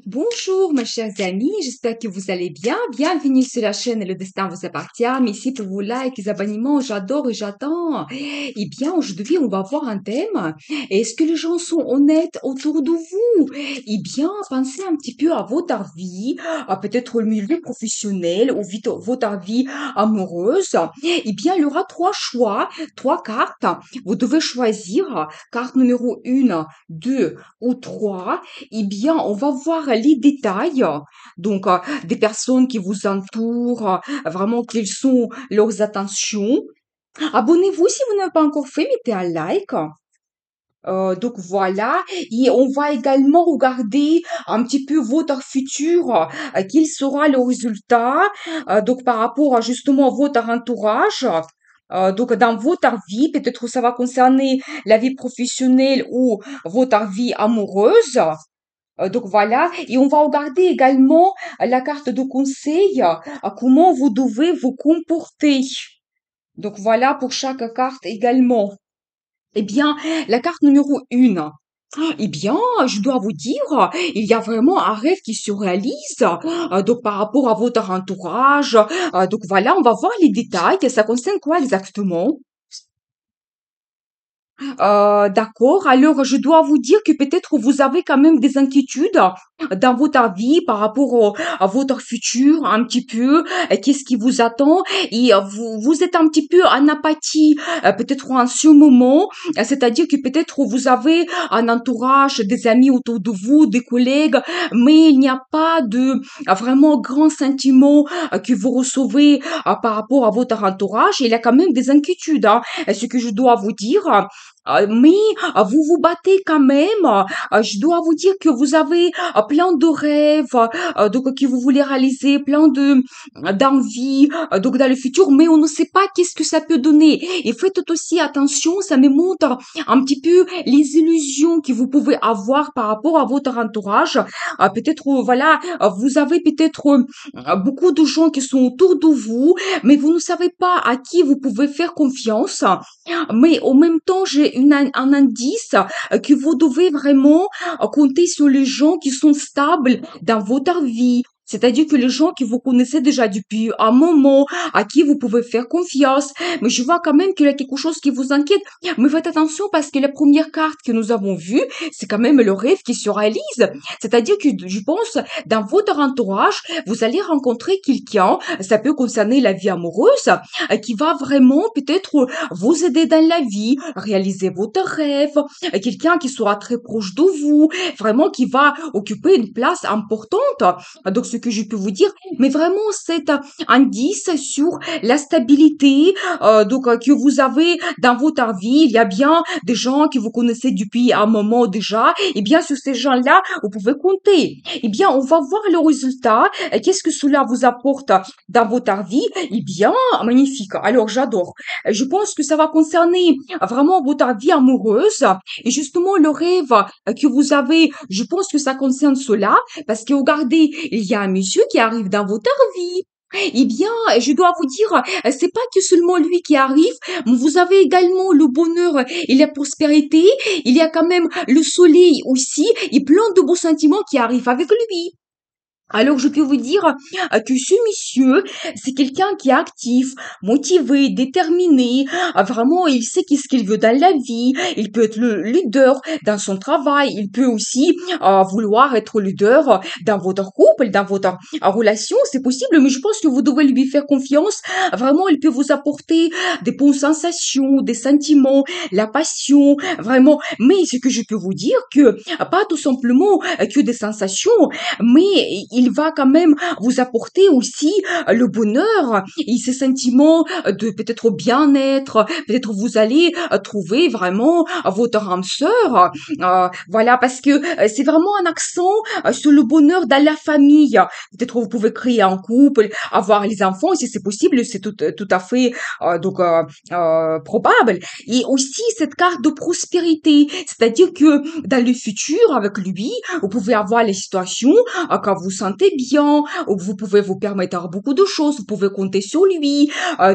Bonjour, mes chers amis, j'espère que vous allez bien. Bienvenue sur la chaîne Le Destin vous appartient. Merci pour vos likes, les abonnements, j'adore et j'attends. Eh bien, aujourd'hui, on va voir un thème. Est-ce que les gens sont honnêtes autour de vous? Eh bien, pensez un petit peu à votre vie, à peut-être le milieu professionnel ou votre vie amoureuse. Eh bien, il y aura trois choix, trois cartes. Vous devez choisir carte numéro 1, 2 ou 3. Eh bien, on va voir les détails, donc des personnes qui vous entourent, vraiment quelles sont leurs attentions. Abonnez-vous si vous n'avez pas encore fait, mettez un like. Donc voilà, et on va également regarder un petit peu votre futur, quel sera le résultat, donc par rapport à justement votre entourage. Donc dans votre vie, peut-être ça va concerner la vie professionnelle ou votre vie amoureuse. Donc voilà, et on va regarder également la carte de conseil, à comment vous devez vous comporter. Donc voilà pour chaque carte également. Eh bien, la carte numéro 1. Eh bien, je dois vous dire, il y a vraiment un rêve qui se réalise. Donc par rapport à votre entourage. Donc voilà, on va voir les détails. Ça concerne quoi exactement? D'accord. Alors, je dois vous dire que peut-être vous avez quand même des inquiétudes dans votre vie par rapport à votre futur, un petit peu. Qu'est-ce qui vous attend? Et vous êtes un petit peu en apathie, peut-être en ce moment. C'est-à-dire que peut-être vous avez un entourage, des amis autour de vous, des collègues, mais il n'y a pas de vraiment grand sentiment que vous recevez par rapport à votre entourage. Il y a quand même des inquiétudes, hein. Ce que je dois vous dire. Mais vous vous battez quand même. Je dois vous dire que vous avez plein de rêves, donc que vous voulez réaliser, plein de d'envies, donc dans le futur, mais on ne sait pas qu'est-ce que ça peut donner. Et faites aussi attention, ça me montre un petit peu les illusions que vous pouvez avoir par rapport à votre entourage. Peut-être, voilà, vous avez peut-être beaucoup de gens qui sont autour de vous, mais vous ne savez pas à qui vous pouvez faire confiance. Mais en même temps, j'ai un indice que vous devez vraiment compter sur les gens qui sont stables dans votre vie. C'est-à-dire que les gens que vous connaissez déjà depuis un moment, à qui vous pouvez faire confiance. Mais je vois quand même qu'il y a quelque chose qui vous inquiète. Mais faites attention parce que la première carte que nous avons vue, c'est quand même le rêve qui se réalise. C'est-à-dire que je pense, dans votre entourage, vous allez rencontrer quelqu'un, ça peut concerner la vie amoureuse, qui va vraiment peut-être vous aider dans la vie, réaliser votre rêve, quelqu'un qui sera très proche de vous, vraiment qui va occuper une place importante. Donc, ce que je peux vous dire, mais vraiment cet indice sur la stabilité que vous avez dans votre vie. Il y a bien des gens que vous connaissez depuis un moment déjà. Et bien, sur ces gens-là, vous pouvez compter. Eh bien, on va voir le résultat. Qu'est-ce que cela vous apporte dans votre vie? Eh bien, magnifique. Alors, j'adore. Je pense que ça va concerner vraiment votre vie amoureuse et justement le rêve que vous avez. Je pense que ça concerne cela parce que regardez, il y a un monsieur qui arrive dans votre vie. Eh bien, je dois vous dire, c'est pas que seulement lui qui arrive, mais vous avez également le bonheur et la prospérité. Il y a quand même le soleil aussi et plein de beaux sentiments qui arrivent avec lui. Alors, je peux vous dire que ce monsieur, c'est quelqu'un qui est actif, motivé, déterminé. Vraiment, il sait qu'est-ce qu'il veut dans la vie. Il peut être le leader dans son travail. Il peut aussi vouloir être leader dans votre couple, dans votre relation. C'est possible, mais je pense que vous devez lui faire confiance. Vraiment, il peut vous apporter des bonnes sensations, des sentiments, la passion. Vraiment. Mais ce que je peux vous dire que pas tout simplement que des sensations, mais il va quand même vous apporter aussi le bonheur et ces sentiments de peut-être bien-être. Peut-être vous allez trouver vraiment votre âme sœur. Voilà, parce que c'est vraiment un accent sur le bonheur dans la famille. Peut-être vous pouvez créer un couple, avoir les enfants, si c'est possible, c'est tout à fait probable. Et aussi cette carte de prospérité, c'est-à-dire que dans le futur, avec lui, vous pouvez avoir les situations quand vous sentez bien, où vous pouvez vous permettre beaucoup de choses, vous pouvez compter sur lui.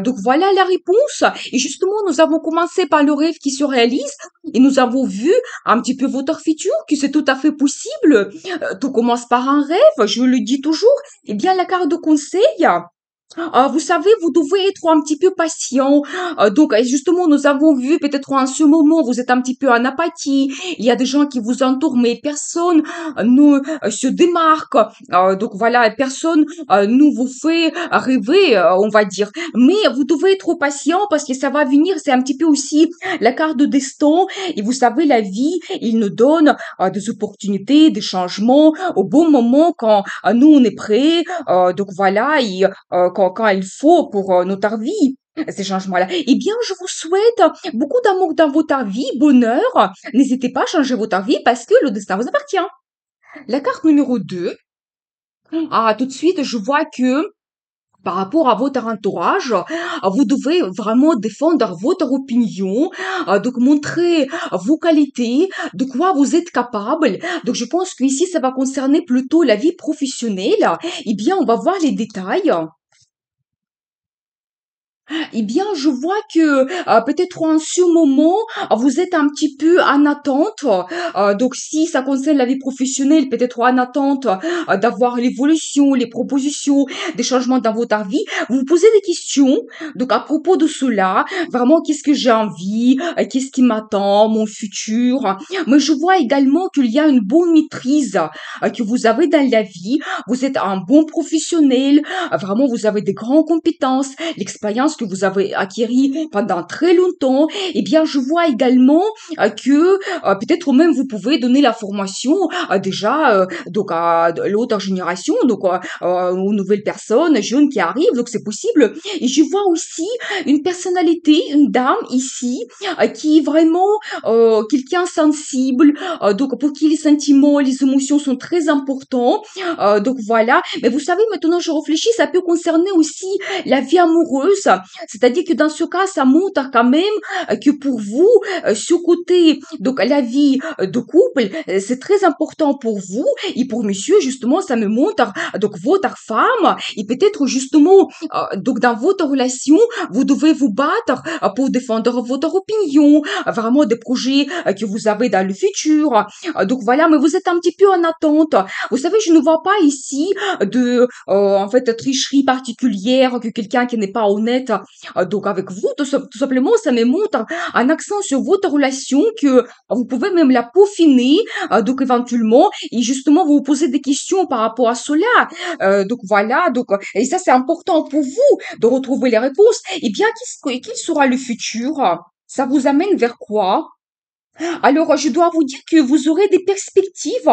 Donc voilà la réponse. Et justement, nous avons commencé par le rêve qui se réalise et nous avons vu un petit peu votre futur, que c'est tout à fait possible. Tout commence par un rêve, je le dis toujours. Eh bien, la carte de conseil, vous savez, vous devez être un petit peu patient. Donc, justement, nous avons vu peut-être en ce moment, vous êtes un petit peu en apathie. Il y a des gens qui vous entourent, mais personne ne se démarque. Donc, voilà, personne ne vous fait rêver, on va dire. Mais vous devez être patient parce que ça va venir. C'est un petit peu aussi la carte de destin. Et vous savez, la vie, il nous donne des opportunités, des changements au bon moment quand nous, on est prêts. Donc, voilà, quand il faut pour notre vie, ces changements-là. Eh bien, je vous souhaite beaucoup d'amour dans votre vie, bonheur. N'hésitez pas à changer votre vie parce que le destin vous appartient. La carte numéro 2. Tout de suite, je vois que par rapport à votre entourage, vous devez vraiment défendre votre opinion, donc montrer vos qualités, de quoi vous êtes capable. Donc je pense que ici ça va concerner plutôt la vie professionnelle. Eh bien, on va voir les détails. Eh bien, je vois que peut-être en ce moment, vous êtes un petit peu en attente. Donc, si ça concerne la vie professionnelle, peut-être en attente d'avoir l'évolution, les propositions, des changements dans votre vie. Vous vous posez des questions. Donc, à propos de cela, vraiment, qu'est-ce que j'ai envie? Qu'est-ce qui m'attend? Mon futur? Mais je vois également qu'il y a une bonne maîtrise que vous avez dans la vie. Vous êtes un bon professionnel. Vraiment, vous avez des grandes compétences, l'expérience que vous avez acquérie pendant très longtemps. Eh bien, je vois également que peut-être même vous pouvez donner la formation déjà donc à l'autre génération, donc aux nouvelles personnes jeunes qui arrivent. Donc c'est possible. Et je vois aussi une personnalité, une dame ici qui est vraiment quelqu'un sensible. Donc pour qui les sentiments, les émotions sont très importants. Donc voilà. Mais vous savez, maintenant je réfléchis, ça peut concerner aussi la vie amoureuse. C'est-à-dire que dans ce cas, ça montre quand même que pour vous, ce côté, donc la vie de couple, c'est très important pour vous. Et pour monsieur, justement, ça me montre, donc votre femme, et peut-être justement, donc dans votre relation, vous devez vous battre pour défendre votre opinion, vraiment des projets que vous avez dans le futur. Donc voilà, mais vous êtes un petit peu en attente. Vous savez, je ne vois pas ici de en fait tricherie particulière que quelqu'un qui n'est pas honnête donc avec vous tout simplement ça me montre un accent sur votre relation que vous pouvez même la peaufiner donc éventuellement et justement vous vous posez des questions par rapport à cela donc voilà donc et ça c'est important pour vous de retrouver les réponses et bien quel sera le futur, ça vous amène vers quoi? Alors, je dois vous dire que vous aurez des perspectives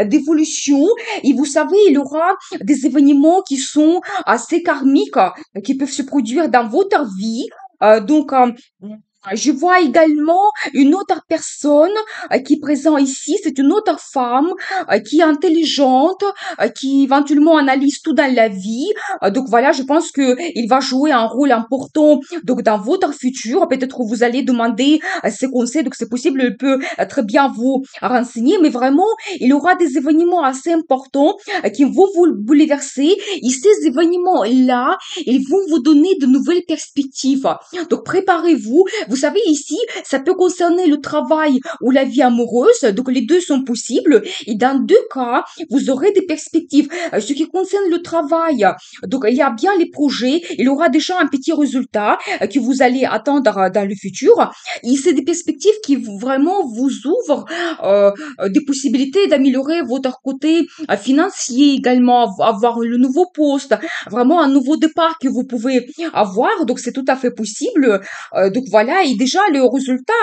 d'évolution et vous savez, il y aura des événements qui sont assez karmiques, qui peuvent se produire dans votre vie. Donc, je vois également une autre personne qui est présente ici. C'est une autre femme qui est intelligente, qui éventuellement analyse tout dans la vie. Donc voilà, je pense que il va jouer un rôle important donc dans votre futur. Peut-être que vous allez demander ses conseils. Donc c'est possible, il peut très bien vous renseigner. Mais vraiment, il y aura des événements assez importants qui vont vous bouleverser. Et ces événements-là, ils vont vous donner de nouvelles perspectives. Donc préparez-vous. Vous savez, ici, ça peut concerner le travail ou la vie amoureuse, donc les deux sont possibles. Et dans deux cas, vous aurez des perspectives. Ce qui concerne le travail, donc il y a bien les projets, il y aura déjà un petit résultat que vous allez attendre dans le futur. Et c'est des perspectives qui vraiment vous ouvrent des possibilités d'améliorer votre côté financier également, avoir le nouveau poste, vraiment un nouveau départ que vous pouvez avoir. Donc c'est tout à fait possible. Donc voilà, et déjà le résultat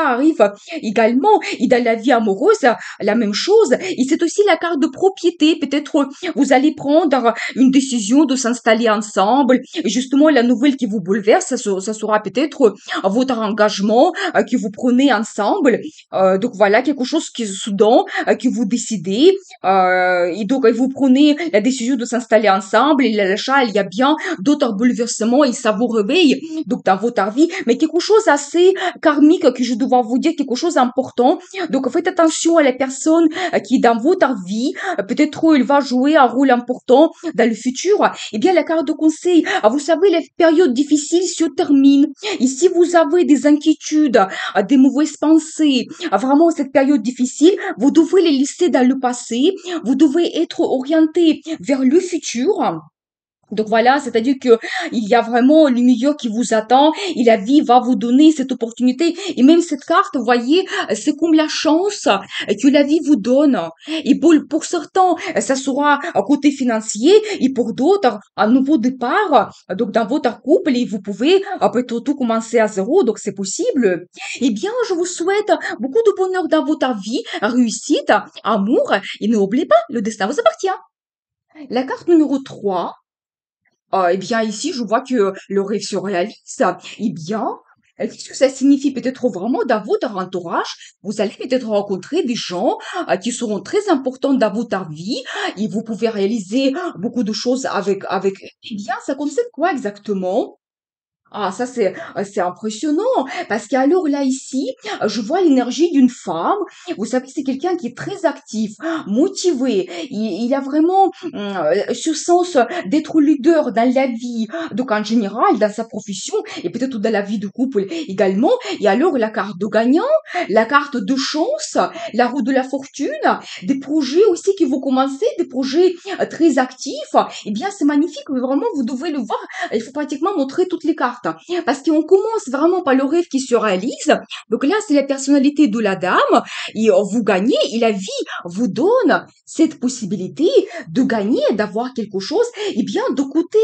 arrive également. Et dans la vie amoureuse, la même chose. Et c'est aussi la carte de propriété. Peut-être vous allez prendre une décision de s'installer ensemble. Et justement, la nouvelle qui vous bouleverse, ça sera peut-être votre engagement que vous prenez ensemble. Donc voilà, quelque chose qui est soudain, que vous décidez. Et donc, vous prenez la décision de s'installer ensemble. Et l'achat, il y a bien d'autres bouleversements et ça vous réveille donc dans votre vie. Mais quelque chose chose assez karmique que je dois vous dire, quelque chose d'important. Donc, faites attention à la personne qui est dans votre vie. Peut-être elle va jouer un rôle important dans le futur. Eh bien, la carte de conseil, vous savez, les périodes difficiles se terminent. Et si vous avez des inquiétudes, des mauvaises pensées, vraiment cette période difficile, vous devez les laisser dans le passé. Vous devez être orienté vers le futur. Donc voilà, c'est-à-dire que il y a vraiment le milieu qui vous attend et la vie va vous donner cette opportunité. Et même cette carte, vous voyez, c'est comme la chance que la vie vous donne. Et pour certains, ça sera un côté financier et pour d'autres, un nouveau départ. Donc dans votre couple, et vous pouvez peut-être tout commencer à zéro, donc c'est possible. Eh bien, je vous souhaite beaucoup de bonheur dans votre vie, réussite, amour et n'oubliez pas, le destin vous appartient. La carte numéro 3. Eh bien, ici, je vois que le rêve se réalise. Eh bien, qu'est-ce que ça signifie peut-être vraiment dans votre entourage? Vous allez peut-être rencontrer des gens qui seront très importants dans votre vie et vous pouvez réaliser beaucoup de choses avec. Eh bien, ça concerne quoi exactement? Ah, ça c'est impressionnant parce qu'alors là ici, je vois l'énergie d'une femme. Vous savez, c'est quelqu'un qui est très actif, motivé. Il a vraiment ce sens d'être leader dans la vie. Donc en général, dans sa profession et peut-être dans la vie de couple également. Et alors la carte de gagnant, la carte de chance, la roue de la fortune, des projets aussi qui vont commencer, des projets très actifs. Eh bien, c'est magnifique. Vraiment, vous devez le voir. Il faut pratiquement montrer toutes les cartes. Parce qu'on commence vraiment par le rêve qui se réalise. Donc là, c'est la personnalité de la dame. Et vous gagnez, et la vie vous donne cette possibilité de gagner, d'avoir quelque chose. Eh bien, de côté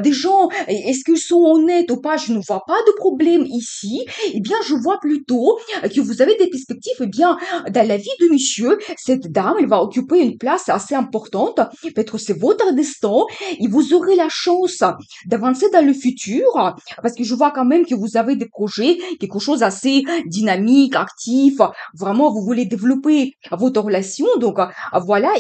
des gens, est-ce qu'ils sont honnêtes ou pas? Je ne vois pas de problème ici. Eh bien, je vois plutôt que vous avez des perspectives. Eh bien, dans la vie de monsieur, cette dame, elle va occuper une place assez importante. Peut-être c'est votre destin. Et vous aurez la chance d'avancer dans le futur, parce que je vois quand même que vous avez des projets, quelque chose assez dynamique, actif, vraiment vous voulez développer votre relation, donc voilà,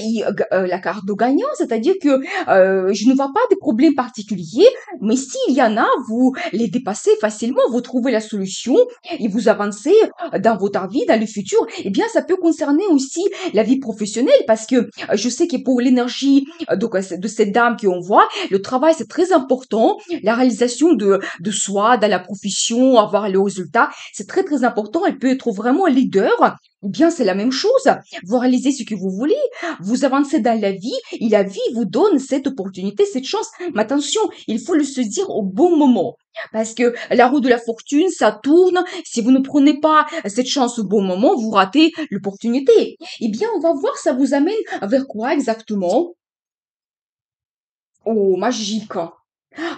la carte de gagnant, c'est-à-dire que je ne vois pas de problème particulier, mais s'il y en a, vous les dépassez facilement, vous trouvez la solution et vous avancez dans votre vie, dans le futur. Eh bien, ça peut concerner aussi la vie professionnelle, parce que je sais que pour l'énergie de cette dame qu'on voit, le travail c'est très important, la réalisation de soi dans la profession, avoir le résultat, c'est très très important. Elle peut être vraiment un leader. Eh bien, c'est la même chose. Vous réalisez ce que vous voulez, vous avancez dans la vie et la vie vous donne cette opportunité, cette chance. Mais attention, il faut le se dire au bon moment. Parce que la roue de la fortune, ça tourne. Si vous ne prenez pas cette chance au bon moment, vous ratez l'opportunité. Eh bien, on va voir, ça vous amène vers quoi exactement? Oh, magique.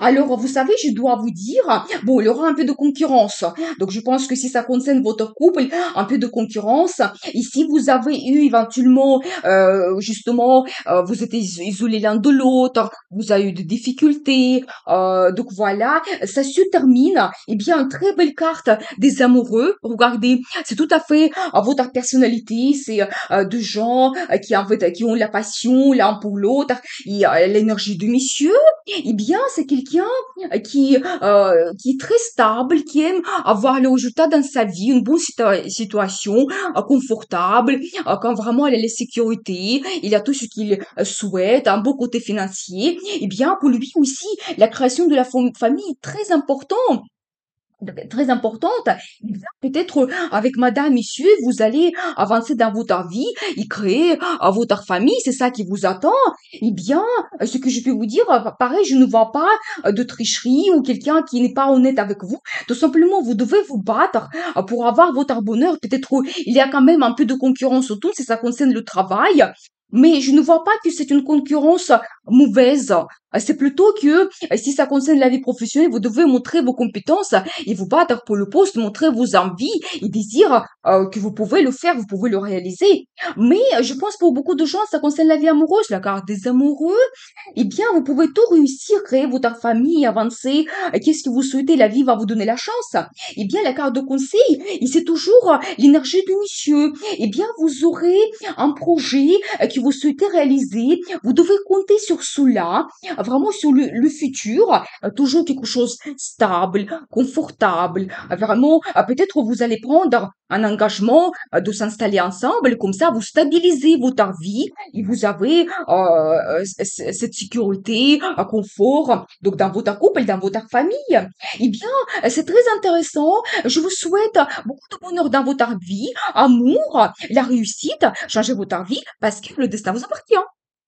Alors, vous savez, je dois vous dire, bon, il y aura un peu de concurrence. Donc, je pense que si ça concerne votre couple, un peu de concurrence. Et si vous avez eu éventuellement, justement, vous êtes isolés l'un de l'autre, vous avez eu des difficultés, donc voilà, ça se termine. Eh bien, une très belle carte des amoureux. Regardez, c'est tout à fait votre personnalité. C'est de gens qui en fait qui ont la passion l'un pour l'autre et l'énergie de monsieur. Eh bien, c'est quelqu'un qui est très stable, qui aime avoir le résultat dans sa vie, une bonne situation, confortable, quand vraiment elle a la sécurité, il a tout ce qu'il souhaite, un beau côté financier. Eh bien, pour lui aussi, la création de la famille est très importante. Très importante. Eh bien, peut-être avec madame, monsieur, vous allez avancer dans votre vie et créer votre famille, c'est ça qui vous attend. Eh bien, ce que je peux vous dire, pareil, je ne vois pas de tricherie ou quelqu'un qui n'est pas honnête avec vous. Tout simplement, vous devez vous battre pour avoir votre bonheur. Peut-être il y a quand même un peu de concurrence autour si ça concerne le travail. Mais je ne vois pas que c'est une concurrence mauvaise. C'est plutôt que si ça concerne la vie professionnelle, vous devez montrer vos compétences et vous battre pour le poste, montrer vos envies et désirs que vous pouvez le faire, vous pouvez le réaliser. Mais je pense pour beaucoup de gens, ça concerne la vie amoureuse, la carte des amoureux. Eh bien, vous pouvez tout réussir, créer votre famille, avancer. Qu'est-ce que vous souhaitez? La vie va vous donner la chance. Eh bien, la carte de conseil, et c'est toujours l'énergie du monsieur. Eh bien, vous aurez un projet qui si vous souhaitez réaliser, vous devez compter sur cela, vraiment sur le futur, toujours quelque chose stable, confortable, vraiment, peut-être vous allez prendre un engagement de s'installer ensemble, comme ça vous stabilisez votre vie et vous avez cette sécurité, un confort, donc dans votre couple, dans votre famille. Eh bien, c'est très intéressant. Je vous souhaite beaucoup de bonheur dans votre vie, amour, la réussite, changez votre vie parce que le destin vous appartient.